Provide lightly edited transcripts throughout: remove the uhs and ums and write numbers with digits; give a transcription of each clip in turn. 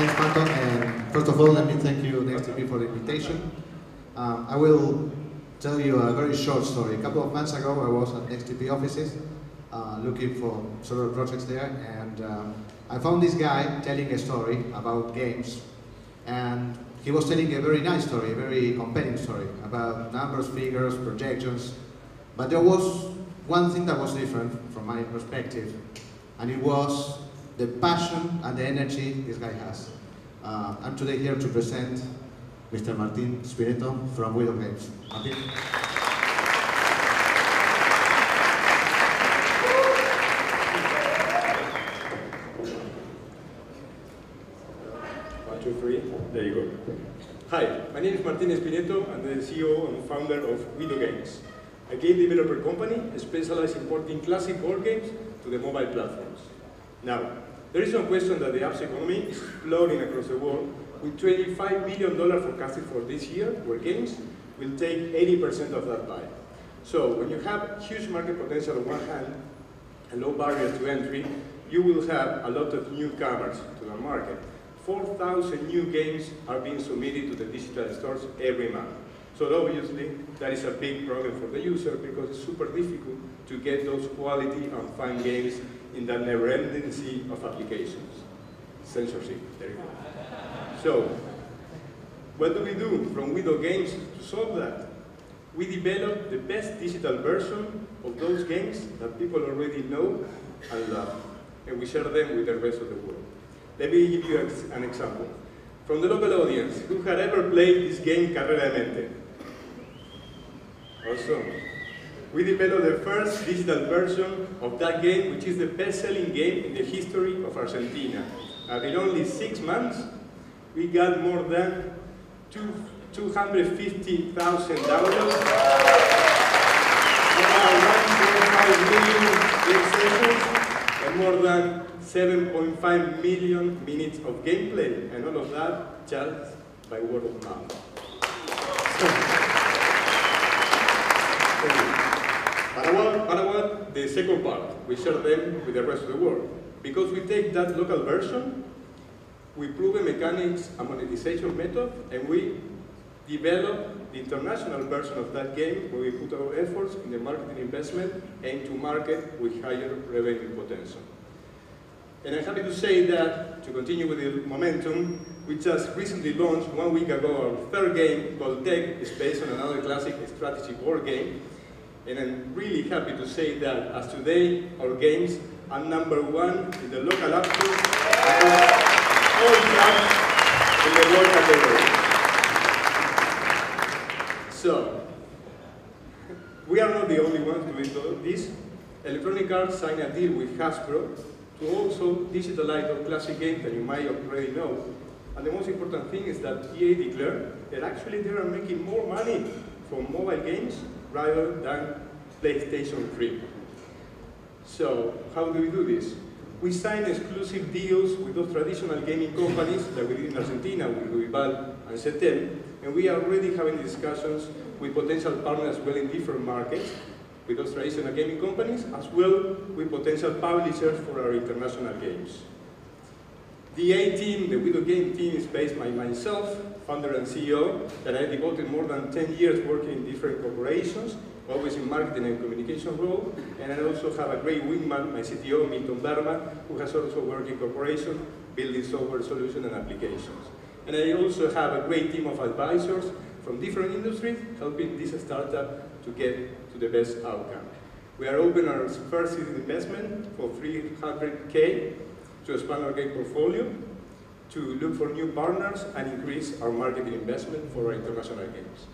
Thanks, Martin. And first of all, let me thank you, t.e.g, for the invitation. I will tell you a very short story. A couple of months ago, I was at t.e.g offices looking for several projects there, and I found this guy telling a story about games. And he was telling a very nice story, a very compelling story about numbers, figures, projections. But there was one thing that was different from my perspective, and it was the passion and the energy this guy has. I'm today here to present Mr. Martin Spineto from t.e.g. Martin. One, two, three. There you go. Hi, my name is Martin Spineto. I'm the CEO and founder of t.e.g, a game developer company specialized in porting classic board games to the mobile platforms. Now, there is no question that the apps economy is exploding across the world, with $25 billion forecasted for this year, where games will take 80% of that pie. So, when you have huge market potential on one hand and low barriers to entry, you will have a lot of newcomers to the market. 4,000 new games are being submitted to the digital stores every month. So obviously, that is a big problem for the user because it's super difficult to get those quality and fun games in that never-ending sea of applications. Censorship, there you go. So, what do we do from t.e.g to solve that? We develop the best digital version of those games that people already know and love, and we share them with the rest of the world. Let me give you an example. From the local audience, who had ever played this game, Carrera de Mente? Awesome. We developed the first digital version of that game, which is the best-selling game in the history of Argentina. And in only 6 months, we got more than 250,000 downloads, more than 1.5 million game sessions, and more than 7.5 million minutes of gameplay, and all of that just by word of mouth. But about the second part? We share them with the rest of the world. Because we take that local version, we prove the mechanics and monetization method, and we develop the international version of that game where we put our efforts in the marketing investment and to market with higher revenue potential. And I'm happy to say that, to continue with the momentum, we just recently launched 1 week ago our third game called t.e.g. It's based on another classic strategy board game. And I'm really happy to say that as today, our games are #1 in the local app store across all jobs in the world category. So, we are not the only ones doing this. Electronic Arts signed a deal with Hasbro to also digitalize our classic games that you might already know. And the most important thing is that EA declared that actually they are making more money from mobile games rather than PlayStation 3. So, how do we do this? We sign exclusive deals with those traditional gaming companies that we did in Argentina with Ruibal and Cetel, and we are already having discussions with potential partners well in different markets, with those traditional gaming companies, as well with potential publishers for our international games. The A team, the t.e.g team, is based by myself, founder and CEO, that I devoted more than 10 years working in different corporations, always in marketing and communication role, and I also have a great wingman, my CTO, Milton Berman, who has also worked in corporations, building software solutions and applications. And I also have a great team of advisors from different industries, helping this startup to get to the best outcome. We are opening our first seed investment for $300K to expand our game portfolio, to look for new partners and increase our marketing investment for our international games.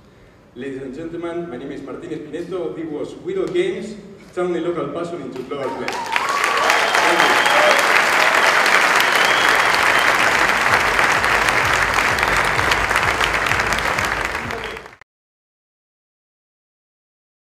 Ladies and gentlemen, my name is Martin Spineto. This was t.e.g, turning local passion into global play.